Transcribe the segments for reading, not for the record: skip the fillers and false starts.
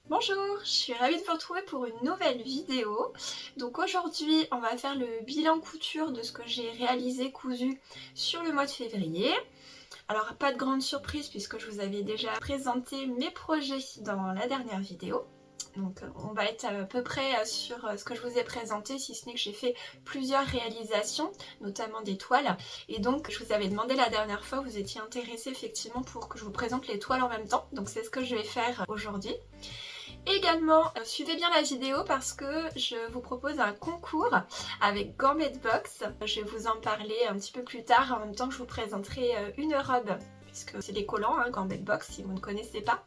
Bonjour, je suis ravie de vous retrouver pour une nouvelle vidéo. Donc aujourd'hui, on va faire le bilan couture de ce que j'ai réalisé cousu sur le mois de février. Alors pas de grande surprise puisque je vous avais déjà présenté mes projets dans la dernière vidéo. Donc on va être à peu près sur ce que je vous ai présenté, si ce n'est que j'ai fait plusieurs réalisations, notamment des toiles. Et donc je vous avais demandé la dernière fois, vous étiez intéressé effectivement pour que je vous présente les toiles en même temps. Donc c'est ce que je vais faire aujourd'hui. Également, suivez bien la vidéo parce que je vous propose un concours avec Gourmet Box. Je vais vous en parler un petit peu plus tard, en même temps que je vous présenterai une robe, puisque c'est des collants, hein, Gourmet Box, si vous ne connaissez pas.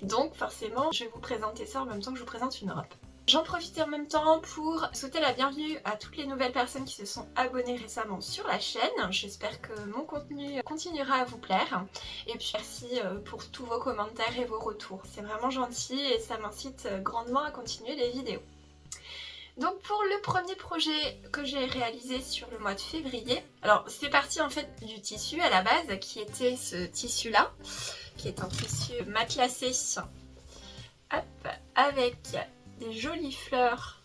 Donc forcément, je vais vous présenter ça en même temps que je vous présente une robe. J'en profite en même temps pour souhaiter la bienvenue à toutes les nouvelles personnes qui se sont abonnées récemment sur la chaîne. J'espère que mon contenu continuera à vous plaire. Et puis merci pour tous vos commentaires et vos retours. C'est vraiment gentil et ça m'incite grandement à continuer les vidéos. Donc pour le premier projet que j'ai réalisé sur le mois de février, alors c'est parti en fait du tissu à la base qui était ce tissu là, qui est un tissu matelassé, hop, avec des jolies fleurs,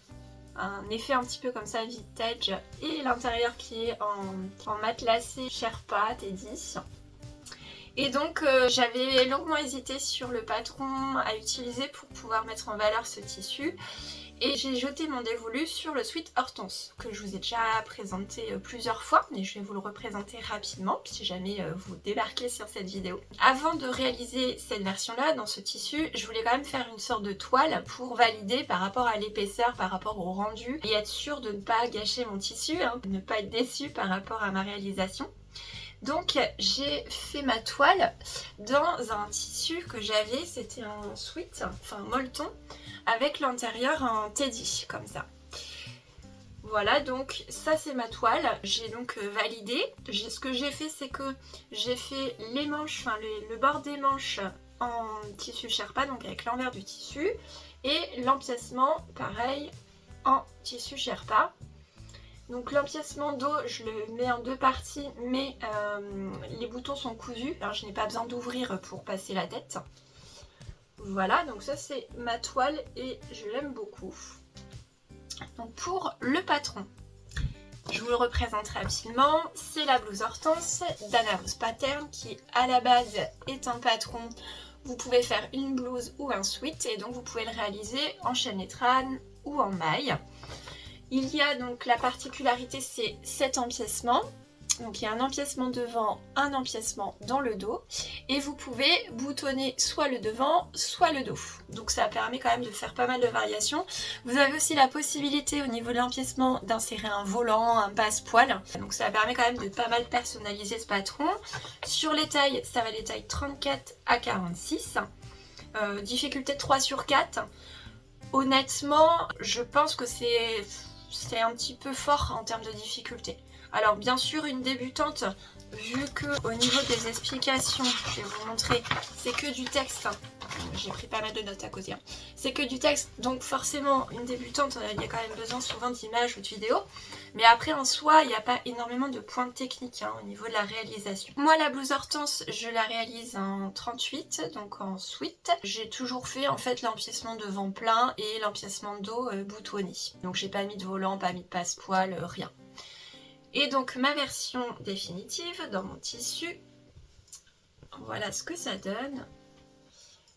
un effet un petit peu comme ça vintage, et l'intérieur qui est en matelassé Sherpa Teddy. Et donc j'avais longuement hésité sur le patron à utiliser pour pouvoir mettre en valeur ce tissu. Et j'ai jeté mon dévolu sur le sweat Hortense, que je vous ai déjà présenté plusieurs fois, mais je vais vous le représenter rapidement, si jamais vous débarquez sur cette vidéo. Avant de réaliser cette version-là, dans ce tissu, je voulais quand même faire une sorte de toile pour valider par rapport à l'épaisseur, par rapport au rendu, et être sûre de ne pas gâcher mon tissu, hein, de ne pas être déçue par rapport à ma réalisation. Donc j'ai fait ma toile dans un tissu que j'avais, c'était un sweat, enfin molleton, avec l'intérieur en teddy, comme ça. Voilà, donc ça c'est ma toile, j'ai donc validé. Ce que j'ai fait, c'est que j'ai fait les manches, enfin le bord des manches en tissu Sherpa, donc avec l'envers du tissu, et l'empiècement, pareil, en tissu Sherpa. Donc l'empiècement dos, je le mets en deux parties, mais les boutons sont cousus, alors je n'ai pas besoin d'ouvrir pour passer la tête. Voilà, donc ça c'est ma toile et je l'aime beaucoup. Donc pour le patron, je vous le représente rapidement, c'est la blouse Hortense d'Anna Rose Pattern qui à la base est un patron. Vous pouvez faire une blouse ou un sweat et donc vous pouvez le réaliser en chaîne étrane ou en maille. Il y a donc la particularité, c'est cet empiècement. Donc il y a un empiècement devant, un empiècement dans le dos. Et vous pouvez boutonner soit le devant, soit le dos. Donc ça permet quand même de faire pas mal de variations. Vous avez aussi la possibilité au niveau de l'empiècement d'insérer un volant, un passe-poil. Donc ça permet quand même de pas mal personnaliser ce patron. Sur les tailles, ça va des tailles 34 à 46. Difficulté 3 sur 4. Honnêtement, je pense que c'est un petit peu fort en termes de difficulté. Alors bien sûr une débutante, vu que au niveau des explications, je vais vous montrer, c'est que du texte, j'ai pris pas mal de notes à côté, hein. C'est que du texte, donc forcément une débutante, il y a quand même besoin souvent d'images ou de vidéos, mais après en soi il n'y a pas énormément de points techniques hein, au niveau de la réalisation. Moi la blouse Hortense, je la réalise en 38, donc en sweat. J'ai toujours fait en fait l'empiècement devant plein et l'empiècement dos boutonné. Donc j'ai pas mis de volant, pas mis de passe-poil, rien. Et donc ma version définitive dans mon tissu, voilà ce que ça donne.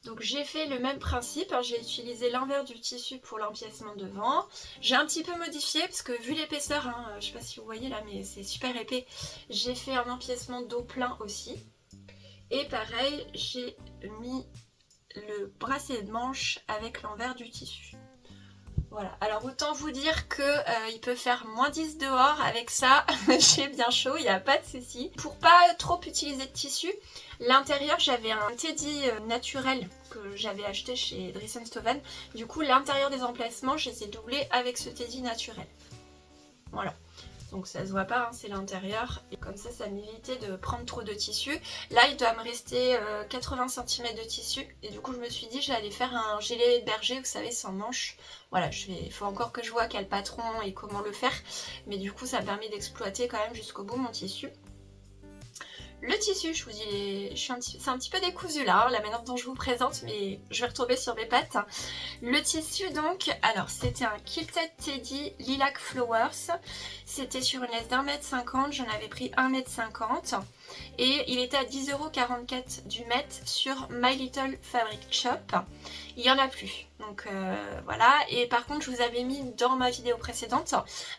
Donc j'ai fait le même principe, j'ai utilisé l'envers du tissu pour l'empiècement devant. J'ai un petit peu modifié parce que vu l'épaisseur, hein, je sais pas si vous voyez là mais c'est super épais, j'ai fait un empiècement dos plein aussi. Et pareil, j'ai mis le bracelet de manche avec l'envers du tissu. Voilà, alors autant vous dire que il peut faire moins 10 dehors avec ça, j'ai bien chaud, il n'y a pas de souci. Pour pas trop utiliser de tissu, l'intérieur j'avais un teddy naturel que j'avais acheté chez Dress & Stoven. Du coup l'intérieur des emplacements je les ai doublés avec ce teddy naturel. Voilà. Donc ça se voit pas, hein, c'est l'intérieur. Et comme ça m'évitait de prendre trop de tissu. Là, il doit me rester 80 cm de tissu. Et du coup, je me suis dit, j'allais faire un gilet de berger, vous savez, sans manches. Voilà, il faut encore que je vois quel patron et comment le faire. Mais du coup, ça me permet d'exploiter quand même jusqu'au bout mon tissu. Le tissu, je vous dis, c'est un petit peu décousu là, hein, la manière dont je vous présente, mais je vais retomber sur mes pattes. Le tissu donc, alors c'était un Quilted Teddy Lilac Flowers, c'était sur une laisse d'1,50 m, j'en avais pris 1,50 m et il était à 10,44 € du mètre sur My Little Fabric Shop. Il n'y en a plus, donc voilà. Et par contre je vous avais mis dans ma vidéo précédente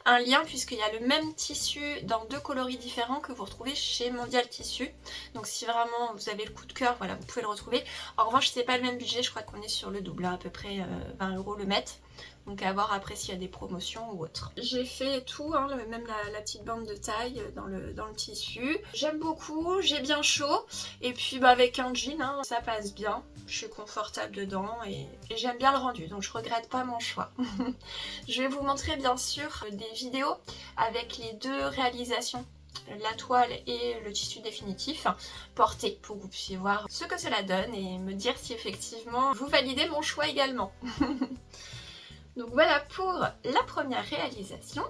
un lien puisqu'il y a le même tissu dans 2 coloris différents que vous retrouvez chez Mondial Tissu. Donc si vraiment vous avez le coup de cœur, voilà, vous pouvez le retrouver. En revanche c'est pas le même budget, je crois qu'on est sur le double, à peu près 20 € le mètre. Donc à voir après s'il y a des promotions ou autre. J'ai fait tout, hein, même la petite bande de taille dans le tissu. J'aime beaucoup, j'ai bien chaud. Et puis bah, avec un jean, hein, ça passe bien. Je suis confortable dedans et j'aime bien le rendu. Donc je regrette pas mon choix. Je vais vous montrer bien sûr des vidéos avec les 2 réalisations, la toile et le tissu définitif porté, pour que vous puissiez voir ce que cela donne et me dire si effectivement vous validez mon choix également. Donc voilà pour la première réalisation.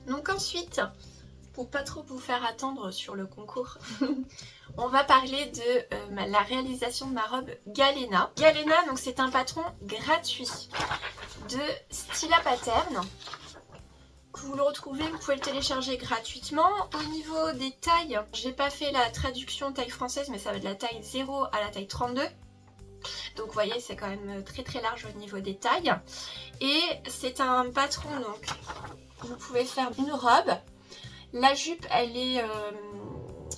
Donc ensuite, pour pas trop vous faire attendre sur le concours, on va parler de la réalisation de ma robe Galena. Galena, donc c'est un patron gratuit de Stila Pattern. Que vous le retrouvez, vous pouvez le télécharger gratuitement. Au niveau des tailles, j'ai pas fait la traduction taille française, mais ça va de la taille 0 à la taille 32. Donc vous voyez, c'est quand même très très large au niveau des tailles. Et c'est un patron, donc vous pouvez faire une robe. La jupe, elle est,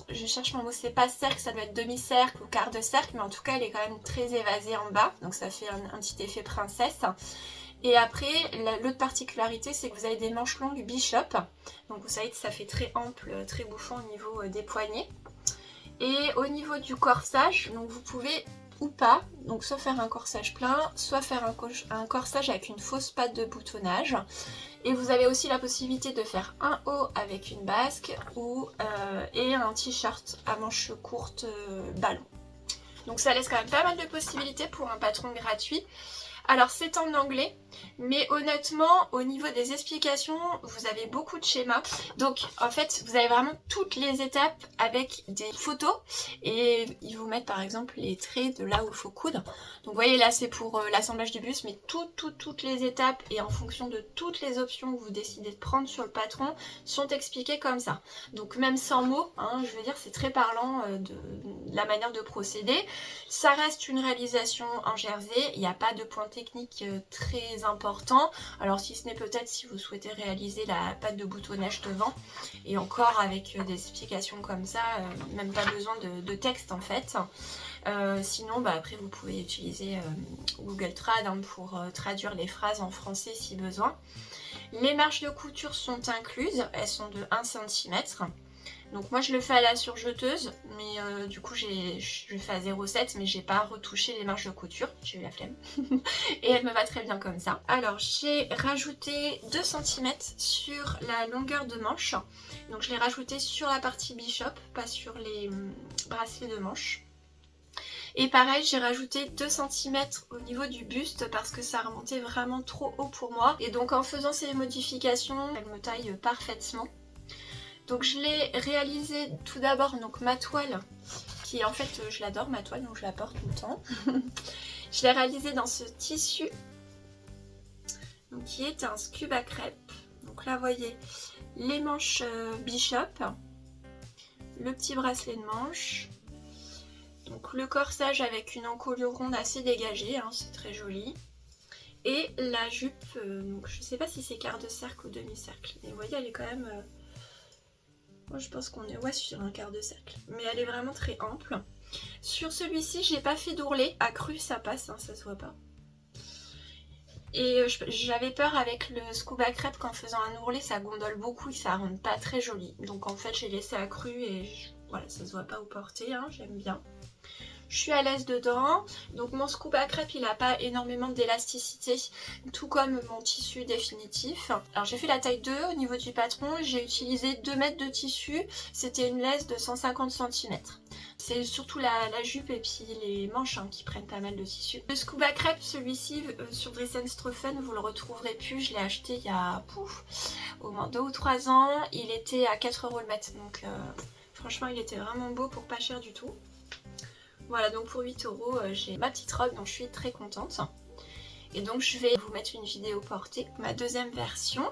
je cherche mon mot, c'est pas cercle, ça doit être demi-cercle ou quart de cercle, mais en tout cas elle est quand même très évasée en bas, donc ça fait un petit effet princesse. Et après, l'autre particularité, c'est que vous avez des manches longues bishop, donc vous savez que ça fait très ample, très bouffant au niveau des poignets. Et au niveau du corsage, donc vous pouvez ou pas, donc soit faire un corsage plein, soit faire un corsage avec une fausse patte de boutonnage. Et vous avez aussi la possibilité de faire un haut avec une basque et un t-shirt à manches courtes ballon. Donc ça laisse quand même pas mal de possibilités pour un patron gratuit. Alors c'est en anglais, mais honnêtement au niveau des explications vous avez beaucoup de schémas, donc en fait vous avez vraiment toutes les étapes avec des photos et ils vous mettent par exemple les traits de là où il faut coudre. Donc vous voyez là c'est pour l'assemblage du buste, mais toutes les étapes et en fonction de toutes les options que vous décidez de prendre sur le patron sont expliquées comme ça. Donc même sans mots, hein, je veux dire c'est très parlant de la manière de procéder. Ça reste une réalisation en jersey, il n'y a pas de point technique très important, alors si ce n'est peut-être si vous souhaitez réaliser la patte de boutonnage devant, et encore avec des explications comme ça, même pas besoin de texte en fait. Sinon bah, après vous pouvez utiliser Google Trad hein, pour traduire les phrases en français si besoin. Les marges de couture sont incluses, elles sont de 1 cm. Donc moi je le fais à la surjeteuse, mais du coup je le fais à 0,7, mais j'ai pas retouché les marges de couture, j'ai eu la flemme. Et elle me va très bien comme ça. Alors j'ai rajouté 2 cm sur la longueur de manche. Donc je l'ai rajouté sur la partie bishop, pas sur les bracelets de manche. Et pareil, j'ai rajouté 2 cm au niveau du buste parce que ça remontait vraiment trop haut pour moi. Et donc en faisant ces modifications, elle me taille parfaitement. Donc je l'ai réalisé tout d'abord, donc ma toile, qui en fait je l'adore ma toile, donc je la porte tout le temps. Je l'ai réalisée dans ce tissu, donc, qui est un scuba crêpe. Donc là vous voyez les manches bishop, le petit bracelet de manche, donc le corsage avec une encolure ronde assez dégagée, hein, c'est très joli. Et la jupe, donc je sais pas si c'est quart de cercle ou demi-cercle, mais vous voyez elle est quand même... Moi je pense qu'on est sur un quart de cercle. Mais elle est vraiment très ample. Sur celui-ci, j'ai pas fait d'ourlet. Accru, ça passe, hein, ça se voit pas. Et j'avais peur avec le scuba crêpe qu'en faisant un ourlet, ça gondole beaucoup et ça rend pas très joli. Donc en fait, j'ai laissé accru et voilà, ça se voit pas au porté, hein, j'aime bien. Je suis à l'aise dedans. Donc mon scuba crêpe, il n'a pas énormément d'élasticité, tout comme mon tissu définitif. Alors j'ai fait la taille 2 au niveau du patron. J'ai utilisé 2 mètres de tissu. C'était une laisse de 150 cm. C'est surtout la jupe et puis les manches hein, qui prennent pas mal de tissu. Le scuba crêpe, celui-ci, sur Dries & Strophen, vous le retrouverez plus. Je l'ai acheté il y a au moins 2 ou 3 ans. Il était à 4 € le mètre. Donc franchement, il était vraiment beau pour pas cher du tout. Voilà, donc pour 8 €, j'ai ma petite robe, donc je suis très contente. Et donc je vais vous mettre une vidéo portée. Ma deuxième version,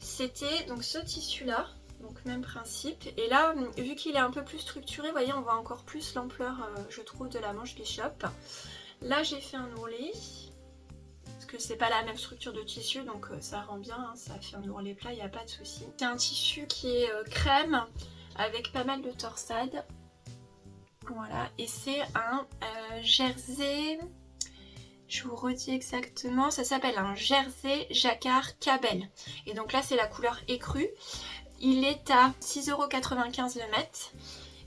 c'était donc ce tissu-là, donc même principe. Et là, vu qu'il est un peu plus structuré, vous voyez, on voit encore plus l'ampleur, je trouve, de la manche Bishop. Là, j'ai fait un ourlet, parce que c'est pas la même structure de tissu, donc ça rend bien, hein, ça fait un ourlet plat, il n'y a pas de souci. C'est un tissu qui est crème, avec pas mal de torsade. Voilà, et c'est un jersey, je vous redis exactement, ça s'appelle un jersey jacquard cabelle. Et donc là c'est la couleur écrue, il est à 6,95 € le mètre.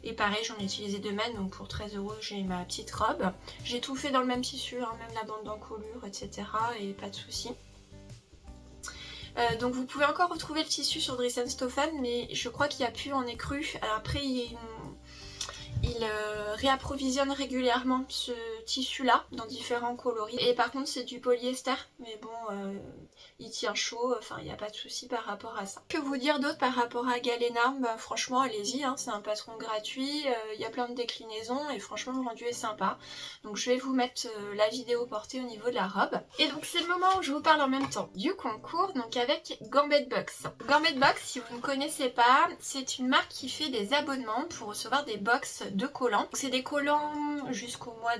Et pareil, j'en ai utilisé 2 mètres, donc pour 13 € j'ai ma petite robe. J'ai tout fait dans le même tissu, hein, même la bande d'encolure, etc. Et pas de soucis. Donc vous pouvez encore retrouver le tissu sur Dries & Strophen, mais je crois qu'il n'y a plus en écru. Alors après il réapprovisionne régulièrement ce tissu là dans différents coloris et par contre c'est du polyester mais bon il tient chaud, enfin il n'y a pas de souci par rapport à ça. Que vous dire d'autre par rapport à Galena? Bah franchement allez-y, hein, c'est un patron gratuit, il y a plein de déclinaisons et franchement le rendu est sympa. Donc je vais vous mettre la vidéo portée au niveau de la robe. Et donc c'est le moment où je vous parle en même temps du concours, donc avec Gambet Box. Gambet Box, si vous ne connaissez pas, c'est une marque qui fait des abonnements pour recevoir des box de collants. C'est des collants jusqu'au mois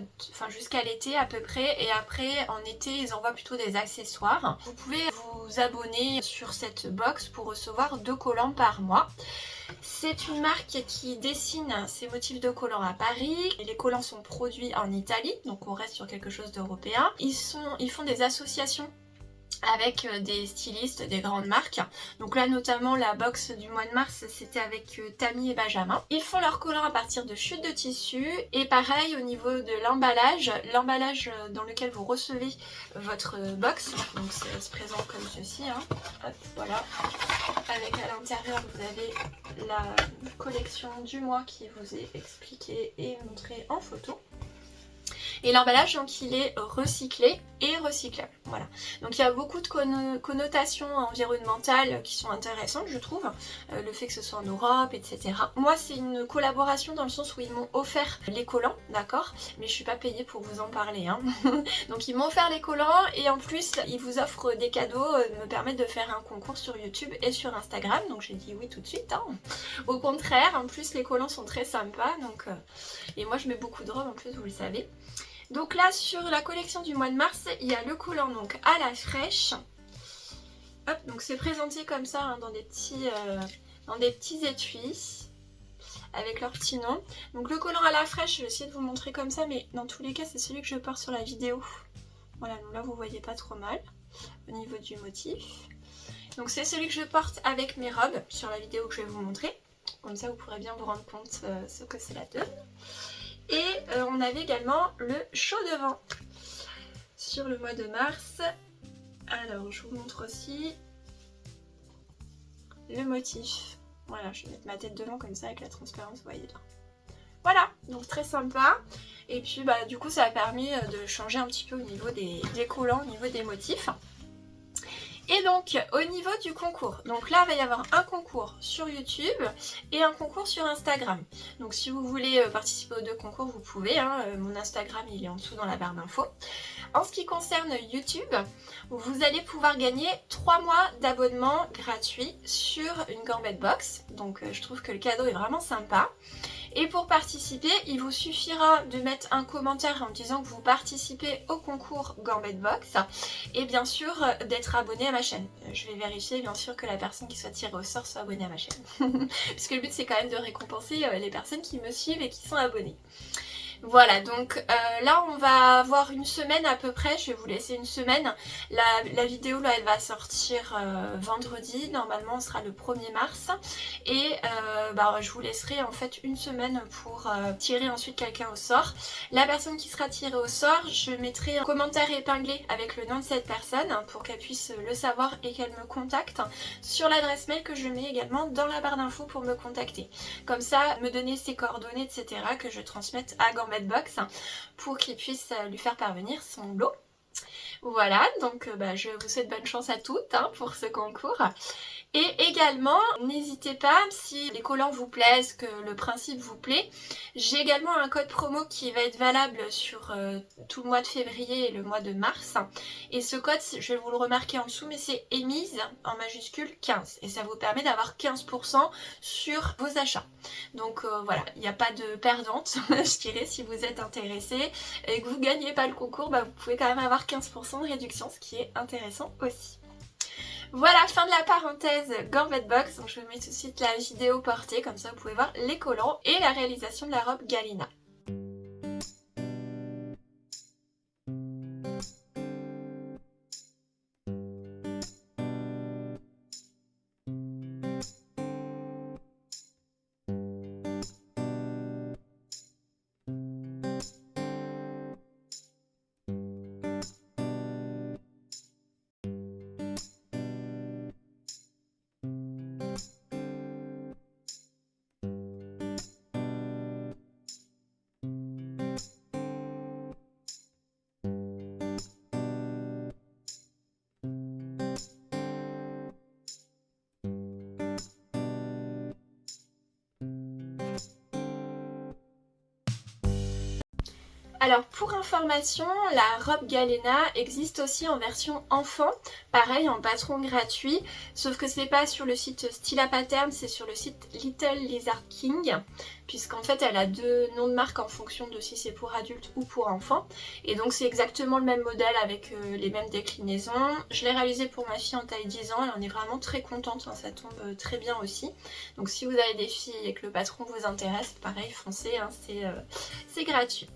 jusqu'à l'été à peu près, et après en été ils envoient plutôt des accessoires. Vous pouvez vous abonner sur cette box pour recevoir 2 collants par mois. C'est une marque qui dessine ses motifs de collants à Paris. Les collants sont produits en Italie, donc on reste sur quelque chose d'européen. Ils font des associations avec des stylistes, des grandes marques. Donc là notamment la box du mois de mars c'était avec Tammy et Benjamin. Ils font leurs collants à partir de chutes de tissu et pareil au niveau de l'emballage dans lequel vous recevez votre box, donc ça se présente comme ceci, hein. Hop, voilà, avec à l'intérieur vous avez la collection du mois qui vous est expliquée et montrée en photo. Et l'emballage donc il est recyclé et recyclable, voilà. Donc il y a beaucoup de connotations environnementales qui sont intéressantes je trouve, le fait que ce soit en Europe, etc. Moi c'est une collaboration dans le sens où ils m'ont offert les collants, d'accord, mais je suis pas payée pour vous en parler, hein. Donc ils m'ont offert les collants et en plus ils vous offrent des cadeaux, me permettent de faire un concours sur YouTube et sur Instagram, donc j'ai dit oui tout de suite, hein. Au contraire, en plus les collants sont très sympas, donc et moi je mets beaucoup de robes en plus, vous le savez. Donc là sur la collection du mois de mars, il y a le collant donc à la fraîche. Hop, donc c'est présenté comme ça hein, dans des petits étuis avec leur petit nom. Donc le collant à la fraîche, je vais essayer de vous montrer comme ça, mais dans tous les cas c'est celui que je porte sur la vidéo. Voilà, donc là vous voyez pas trop mal au niveau du motif. Donc c'est celui que je porte avec mes robes sur la vidéo que je vais vous montrer. Comme ça vous pourrez bien vous rendre compte ce que cela donne. Et on avait également le chaud devant sur le mois de mars. Alors je vous montre aussi le motif. Voilà, je vais mettre ma tête devant comme ça avec la transparence, vous voyez là. Voilà, donc très sympa. Et puis bah du coup ça a permis de changer un petit peu au niveau des collants, au niveau des motifs. Et donc au niveau du concours, donc là il va y avoir un concours sur YouTube et un concours sur Instagram. Donc si vous voulez participer aux 2 concours vous pouvez, hein, mon Instagram il est en dessous dans la barre d'infos. En ce qui concerne YouTube, vous allez pouvoir gagner 3 mois d'abonnement gratuit sur une Gambet Box. Donc je trouve que le cadeau est vraiment sympa. Et pour participer, il vous suffira de mettre un commentaire en disant que vous participez au concours Gambet Box et bien sûr d'être abonné à ma chaîne. Je vais vérifier bien sûr que la personne qui soit tirée au sort soit abonnée à ma chaîne. Puisque le but c'est quand même de récompenser les personnes qui me suivent et qui sont abonnées. Voilà, donc là on va avoir une semaine à peu près, je vais vous laisser une semaine. La vidéo là elle va sortir vendredi, normalement on sera le 1er mars. Et je vous laisserai en fait une semaine pour tirer ensuite quelqu'un au sort. La personne qui sera tirée au sort, je mettrai un commentaire épinglé avec le nom de cette personne pour qu'elle puisse le savoir et qu'elle me contacte sur l'adresse mail que je mets également dans la barre d'infos pour me contacter. Comme ça, me donner ses coordonnées, etc. que je transmette à Gambet Box pour qu'il puisse lui faire parvenir son lot. Voilà, donc je vous souhaite bonne chance à toutes pour ce concours. Et également, n'hésitez pas, si les collants vous plaisent, que le principe vous plaît, j'ai également un code promo qui va être valable sur tout le mois de février et le mois de mars. Et ce code, je vais vous le remarquer en dessous, mais c'est EMISE en majuscule 15. Et ça vous permet d'avoir 15% sur vos achats. Donc voilà, il n'y a pas de perdante, je dirais, si vous êtes intéressé et que vous ne gagnez pas le concours, vous pouvez quand même avoir 15% de réduction, ce qui est intéressant aussi. Voilà, fin de la parenthèse Gambet Box. Donc je vous mets tout de suite la vidéo portée, comme ça vous pouvez voir les collants et la réalisation de la robe Galena. Alors pour information, la robe Galena existe aussi en version enfant, pareil en patron gratuit, sauf que c'est pas sur le site Style à Pattern, c'est sur le site Little Lizard King, puisqu'en fait elle a 2 noms de marque en fonction de si c'est pour adultes ou pour enfants. Et donc c'est exactement le même modèle avec les mêmes déclinaisons. Je l'ai réalisé pour ma fille en taille 10 ans, elle en est vraiment très contente, ça tombe très bien aussi. Donc si vous avez des filles et que le patron vous intéresse, pareil foncez, c'est gratuit.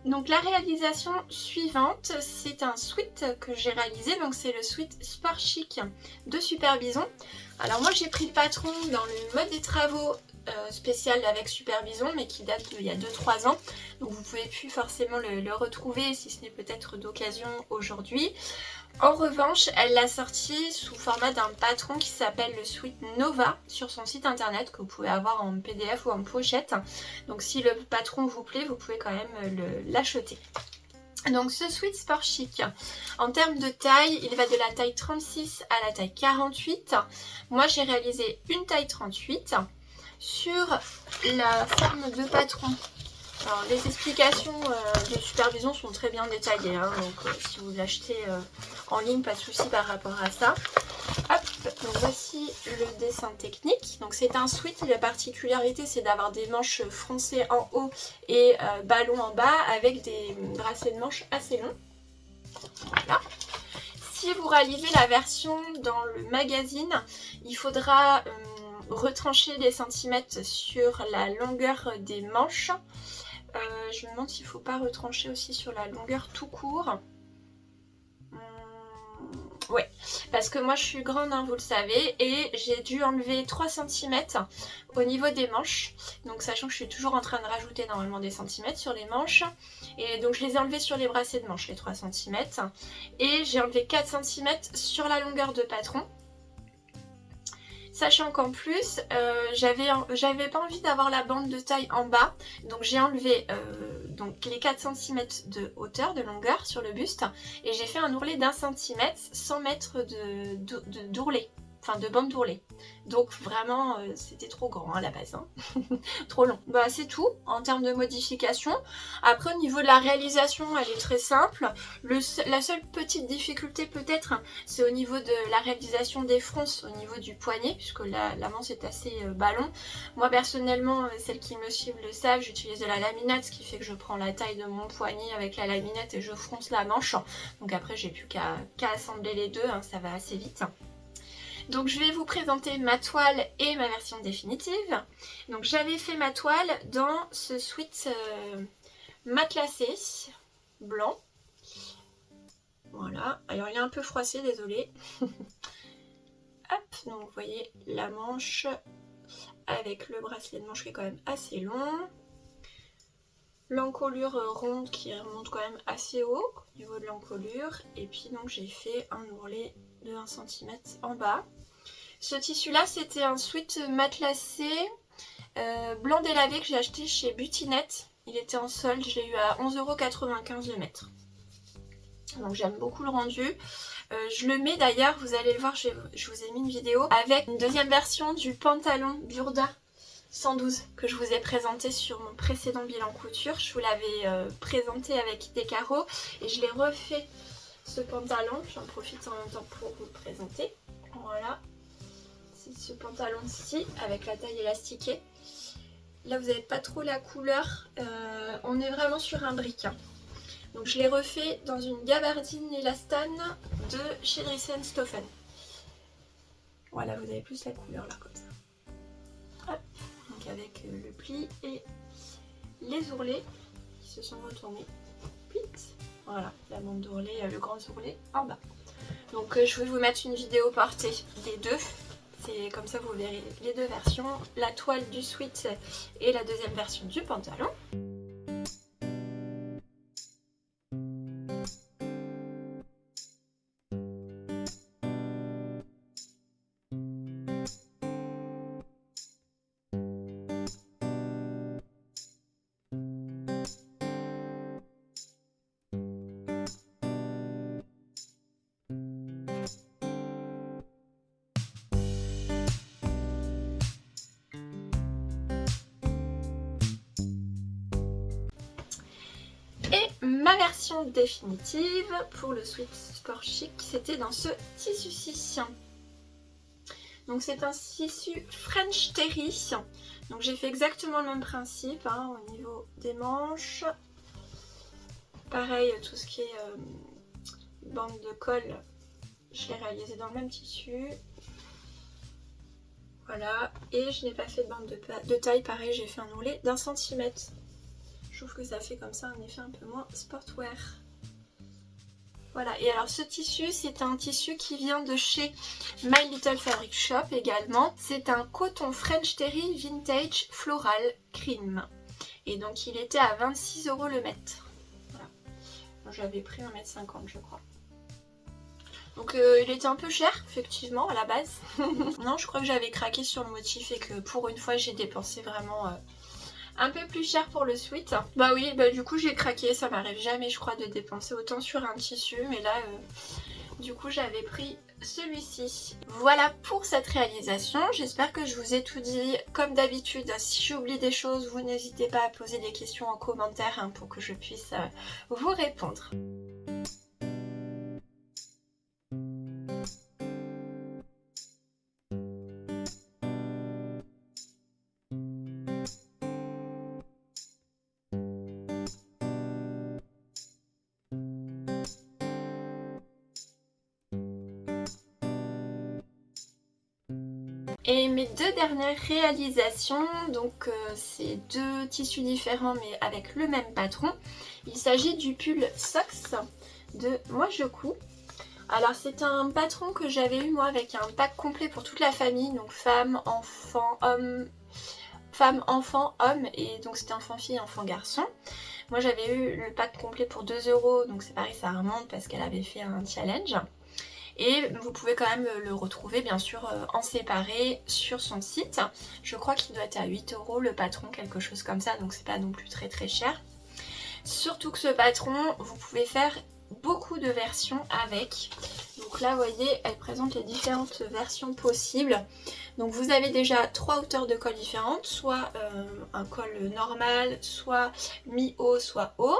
Donc la réalisation suivante, c'est un sweat que j'ai réalisé, donc c'est le sweat Sport Chic de Super Bison. Alors moi j'ai pris le patron dans le mode des travaux spécial avec Super Bison, mais qui date d'il y a 2-3 ans. Donc vous pouvez plus forcément le retrouver, si ce n'est peut-être d'occasion aujourd'hui. En revanche, elle l'a sorti sous format d'un patron qui s'appelle le Sweat Nova sur son site internet, que vous pouvez avoir en PDF ou en pochette. Donc si le patron vous plaît, vous pouvez quand même l'acheter. Donc ce sweat Sport Chic, en termes de taille, il va de la taille 36 à la taille 48. Moi j'ai réalisé une taille 38 sur la forme de patron. Alors les explications de Super Bison sont très bien détaillées, donc si vous l'achetez en ligne, pas de souci par rapport à ça. Hop, donc voici le dessin technique. Donc c'est un sweat, la particularité c'est d'avoir des manches froncées en haut et ballon en bas avec des bracelets de manches assez longs. Voilà. Si vous réalisez la version dans le magazine, il faudra retrancher des centimètres sur la longueur des manches. Je me demande s'il ne faut pas retrancher aussi sur la longueur tout court. Ouais, parce que moi je suis grande, vous le savez, et j'ai dû enlever 3 cm au niveau des manches. Donc sachant que je suis toujours en train de rajouter normalement des centimètres sur les manches. Et donc je les ai enlevés sur les bracelets de manches, les 3 cm. Et j'ai enlevé 4 cm sur la longueur de patron. Sachant qu'en plus, j'avais pas envie d'avoir la bande de taille en bas, donc j'ai enlevé donc les 4 cm de hauteur, de longueur sur le buste, et j'ai fait un ourlet d'1 cm sans mettre d'ourlet. enfin de bande d'ourlet. Donc vraiment c'était trop grand à la base, hein. Trop long. Bah c'est tout en termes de modification. Après au niveau de la réalisation, elle est très simple. La seule petite difficulté peut-être, c'est au niveau de la réalisation des fronces, au niveau du poignet, puisque la manche est assez ballon. Moi personnellement, celles qui me suivent le savent, j'utilise de la laminate, ce qui fait que je prends la taille de mon poignet avec la laminate et je fronce la manche. Donc après j'ai plus qu'à assembler les deux, hein, ça va assez vite. Donc je vais vous présenter ma toile et ma version définitive. Donc j'avais fait ma toile dans ce sweat matelassé blanc. Voilà, alors il est un peu froissé, désolé. Hop, donc vous voyez la manche avec le bracelet de manche qui est quand même assez long. L'encolure ronde qui remonte quand même assez haut au niveau de l'encolure. Et puis donc j'ai fait un ourlet de 1 cm en bas. Ce tissu là c'était un sweat matelassé blanc délavé que j'ai acheté chez Butinette. Il était en solde, je l'ai eu à 11,95 € le mètre. Donc j'aime beaucoup le rendu. Je le mets d'ailleurs, vous allez le voir, je vous ai mis une vidéo avec une deuxième version du pantalon Burda 112 que je vous ai présenté sur mon précédent bilan couture. Je vous l'avais présenté avec des carreaux et je l'ai refait ce pantalon. J'en profite en même temps pour vous le présenter. Voilà, c'est ce pantalon-ci avec la taille élastiquée. Là vous n'avez pas trop la couleur, on est vraiment sur un brick. Hein. Donc je l'ai refait dans une gabardine élastane de chez Driessen Stoffen. Voilà, vous avez plus la couleur là comme ça. Hop. Donc avec le pli et les ourlets qui se sont retournés. Plit. Voilà, la bande d'ourlet, le grand ourlet en bas. Donc je vais vous mettre une vidéo portée des deux. C'est comme ça vous verrez les deux versions, la toile du sweat et la deuxième version du pantalon. Et ma version définitive pour le sweat sport chic, c'était dans ce tissu-ci. Donc c'est un tissu French Terry. Donc j'ai fait exactement le même principe hein, au niveau des manches. Pareil, tout ce qui est bande de colle, je l'ai réalisé dans le même tissu. Voilà, et je n'ai pas fait de bande de taille, pareil, j'ai fait un ourlet d'1 centimètre. Je trouve que ça fait comme ça un effet un peu moins sportwear. Voilà, et alors ce tissu, c'est un tissu qui vient de chez My Little Fabric Shop également. C'est un coton French Terry Vintage Floral Cream. Et donc il était à 26 € le mètre. Voilà. J'avais pris 1,50 m je crois. Donc il était un peu cher, effectivement, à la base. Non, je crois que j'avais craqué sur le motif et que pour une fois, j'ai dépensé vraiment un peu plus cher pour le sweat. Bah oui, bah du coup, j'ai craqué. Ça m'arrive jamais, je crois, de dépenser autant sur un tissu. Mais là, du coup, j'avais pris celui-ci. Voilà pour cette réalisation. J'espère que je vous ai tout dit. Comme d'habitude, si j'oublie des choses, vous n'hésitez pas à poser des questions en commentaire hein, pour que je puisse vous répondre. Et mes deux dernières réalisations, donc c'est deux tissus différents mais avec le même patron. Il s'agit du pull Socks de Moi Je Couds. Alors c'est un patron que j'avais eu moi avec un pack complet pour toute la famille, donc femme, enfant, homme, femme, enfant, homme, et donc c'était enfant fille, enfant garçon. Moi j'avais eu le pack complet pour 2 €, donc c'est pareil, ça remonte parce qu'elle avait fait un challenge. Et vous pouvez quand même le retrouver bien sûr en séparé sur son site. Je crois qu'il doit être à 8 € le patron, quelque chose comme ça, donc c'est pas non plus très cher. Surtout que ce patron, vous pouvez faire beaucoup de versions avec. Donc là, vous voyez, elle présente les différentes versions possibles. Donc vous avez déjà 3 hauteurs de col différentes, soit un col normal, soit mi-haut, soit haut.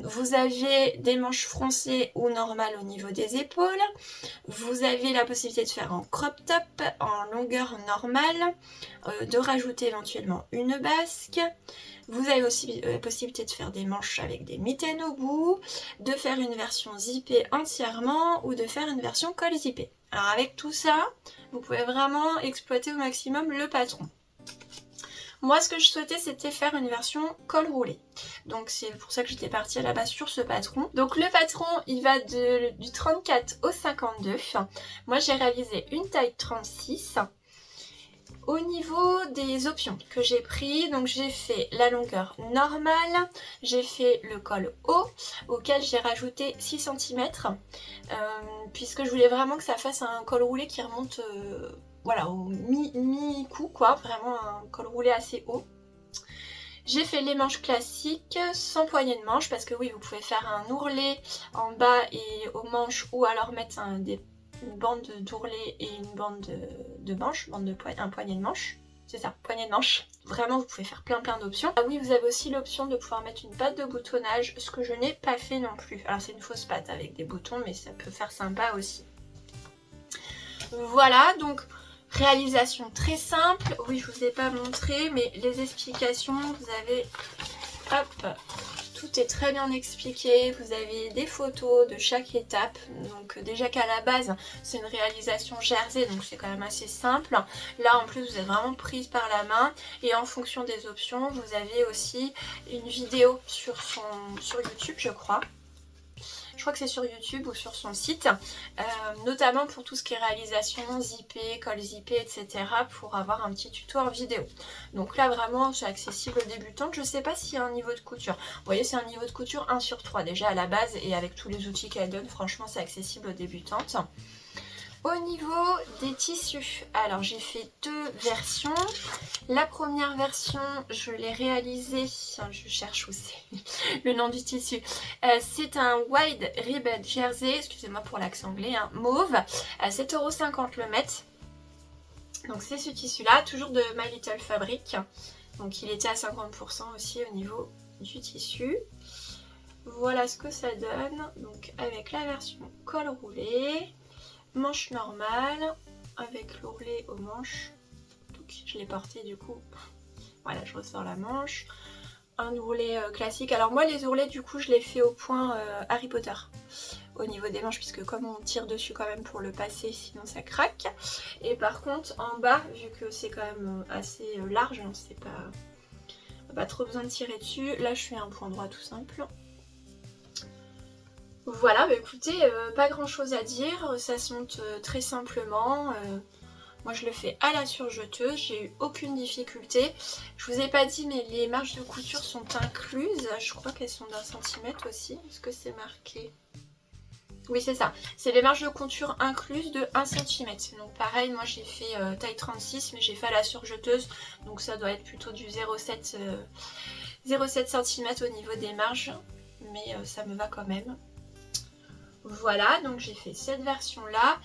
Vous avez des manches froncées ou normales au niveau des épaules. Vous avez la possibilité de faire en crop top, en longueur normale, de rajouter éventuellement une basque. Vous avez aussi la possibilité de faire des manches avec des mitaines au bout, de faire une version zippée entièrement ou de faire une version col zippé. Alors avec tout ça, vous pouvez vraiment exploiter au maximum le patron. Moi, ce que je souhaitais, c'était faire une version col roulé. Donc c'est pour ça que j'étais partie à la base sur ce patron. Donc le patron, il va du 34 au 52. Moi, j'ai réalisé une taille 36. Au niveau des options que j'ai pris, donc j'ai fait la longueur normale, j'ai fait le col haut, auquel j'ai rajouté 6 cm, puisque je voulais vraiment que ça fasse un col roulé qui remonte voilà, au mi-cou, quoi, vraiment un col roulé assez haut. J'ai fait les manches classiques sans poignée de manche, parce que oui, vous pouvez faire un ourlet en bas et aux manches, ou alors mettre une bande d'ourlet et une bande de manche, un poignet de manche. C'est ça, poignet de manche. Vraiment, vous pouvez faire plein d'options. Ah oui, vous avez aussi l'option de pouvoir mettre une patte de boutonnage, ce que je n'ai pas fait non plus. Alors c'est une fausse patte avec des boutons, mais ça peut faire sympa aussi. Voilà, donc réalisation très simple. Oui, je vous ai pas montré, mais les explications, vous avez... Hop, tout est très bien expliqué. Vous avez des photos de chaque étape. Donc déjà qu'à la base, c'est une réalisation jersey, donc c'est quand même assez simple. Là, en plus, vous êtes vraiment prise par la main. Et en fonction des options, vous avez aussi une vidéo sur YouTube, je crois. Je crois que c'est sur YouTube ou sur son site, notamment pour tout ce qui est réalisation, zippé, col zippé, etc. pour avoir un petit tuto en vidéo. Donc là vraiment c'est accessible aux débutantes. Je ne sais pas s'il y a un niveau de couture. Vous voyez, c'est un niveau de couture 1/3 déjà à la base, et avec tous les outils qu'elle donne, franchement c'est accessible aux débutantes. Au niveau des tissus, alors j'ai fait 2 versions. La première version, je l'ai réalisée, je cherche où c'est le nom du tissu. C'est un wide ribbed jersey, excusez-moi pour l'accent anglais, hein, mauve, à 7,50 € le mètre. Donc c'est ce tissu-là, toujours de My Little Fabric. Donc il était à 50% aussi au niveau du tissu. Voilà ce que ça donne, donc avec la version col roulé. Manche normale avec l'ourlet aux manches. Donc je l'ai porté du coup. Voilà, je ressors la manche. Un ourlet classique. Alors moi les ourlets du coup je les fais au point Harry Potter au niveau des manches, puisque comme on tire dessus quand même pour le passer, sinon ça craque. Et par contre en bas, vu que c'est quand même assez large, hein, c'est pas trop besoin de tirer dessus. Là je fais un point droit tout simple. Voilà, bah écoutez, pas grand chose à dire, ça se monte très simplement. Moi je le fais à la surjeteuse, j'ai eu aucune difficulté. Je vous ai pas dit, mais les marges de couture sont incluses. Je crois qu'elles sont d'1 centimètre aussi. Est-ce que c'est marqué? Oui, c'est ça. C'est les marges de couture incluses de 1 cm. Donc pareil, moi j'ai fait taille 36, mais j'ai fait à la surjeteuse. Donc ça doit être plutôt du 0,7 cm au niveau des marges. Mais ça me va quand même. Voilà, donc j'ai fait cette version-là.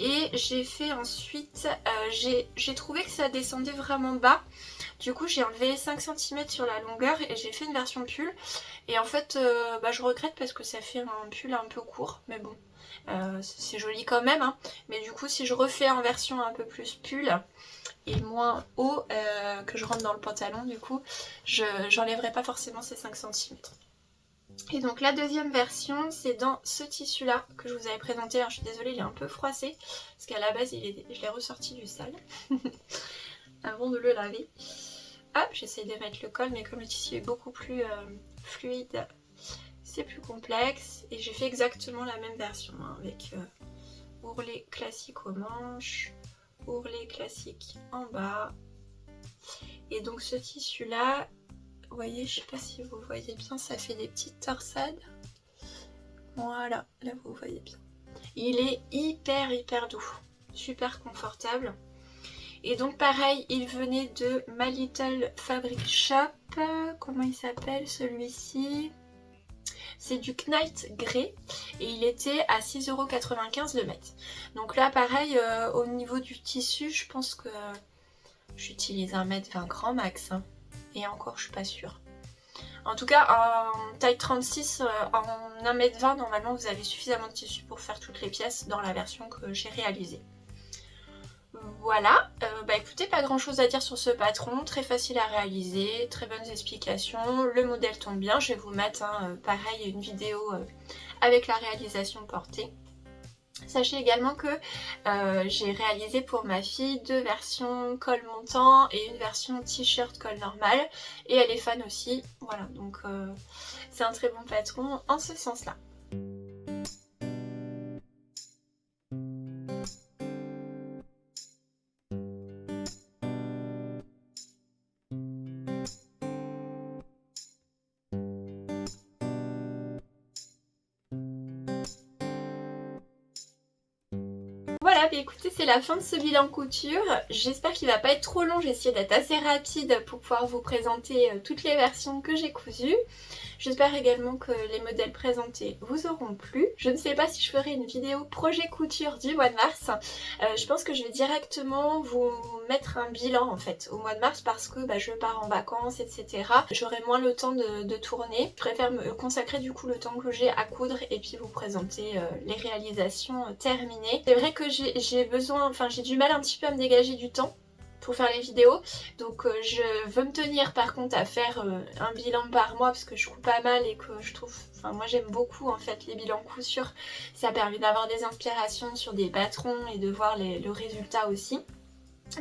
Et j'ai fait ensuite, j'ai trouvé que ça descendait vraiment bas. Du coup j'ai enlevé 5 cm sur la longueur et j'ai fait une version pull. Et en fait je regrette parce que ça fait un pull un peu court. Mais bon, c'est joli quand même, hein. Mais du coup si je refais en version un peu plus pull et moins haut, que je rentre dans le pantalon, du coup j'enlèverai pas forcément ces 5 cm. Et donc la deuxième version, c'est dans ce tissu là que je vous avais présenté. Alors je suis désolée, il est un peu froissé parce qu'à la base je l'ai ressorti du sale avant de le laver. Hop, j'essaie de mettre le col, mais comme le tissu est beaucoup plus fluide, c'est plus complexe. Et j'ai fait exactement la même version, hein, avec ourlet classique aux manches, ourlet classique en bas, Et donc ce tissu là, vous voyez, je sais pas si vous voyez bien, ça fait des petites torsades. Voilà, là vous voyez bien. Il est hyper doux, super confortable. Et donc pareil, il venait de My Little Fabric Shop. Comment il s'appelle celui-ci? C'est du Knight Grey et il était à 6,95 € le mètre. Donc là pareil, au niveau du tissu, je pense que j'utilise 1,20 m grand max. Hein. Et encore, je suis pas sûre. En tout cas, en taille 36, en 1,20 m, normalement vous avez suffisamment de tissu pour faire toutes les pièces dans la version que j'ai réalisée. Voilà, bah écoutez, pas grand chose à dire sur ce patron, très facile à réaliser, très bonnes explications, le modèle tombe bien, je vais vous mettre pareil une vidéo avec la réalisation portée. Sachez également que j'ai réalisé pour ma fille 2 versions col montant et une version t-shirt col normal et elle est fan aussi, voilà, donc c'est un très bon patron en ce sens là. Voilà, bah écoutez, c'est la fin de ce bilan couture. J'espère qu'il va pas être trop long, j'ai essayé d'être assez rapide pour pouvoir vous présenter toutes les versions que j'ai cousues. J'espère également que les modèles présentés vous auront plu. Je ne sais pas si je ferai une vidéo projet couture du mois de mars. Je pense que je vais directement vous mettre un bilan en fait au mois de mars parce que je pars en vacances, etc. J'aurai moins le temps de tourner. Je préfère me consacrer du coup le temps que j'ai à coudre et puis vous présenter les réalisations terminées. C'est vrai que j'ai besoin, enfin j'ai du mal un petit peu à me dégager du temps pour faire les vidéos, donc je veux me tenir par contre à faire un bilan par mois parce que je couds pas mal et que je trouve, enfin moi j'aime beaucoup en fait les bilans couture, ça permet d'avoir des inspirations sur des patrons et de voir le résultat aussi.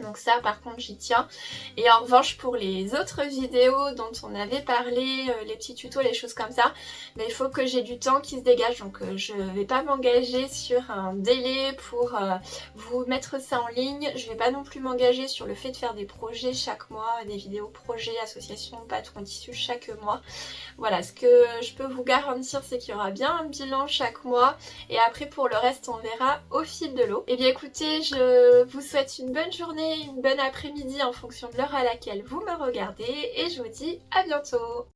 Donc ça par contre j'y tiens. Et en revanche pour les autres vidéos dont on avait parlé, les petits tutos, les choses comme ça, mais il faut que j'ai du temps qui se dégage, donc je vais pas m'engager sur un délai pour vous mettre ça en ligne. Je vais pas non plus m'engager sur le fait de faire des projets chaque mois, des vidéos projets, associations, patrons tissus chaque mois. Voilà, ce que je peux vous garantir c'est qu'il y aura bien un bilan chaque mois et après pour le reste on verra au fil de l'eau. Et bien écoutez, je vous souhaite une bonne journée, une bonne après-midi en fonction de l'heure à laquelle vous me regardez et je vous dis à bientôt.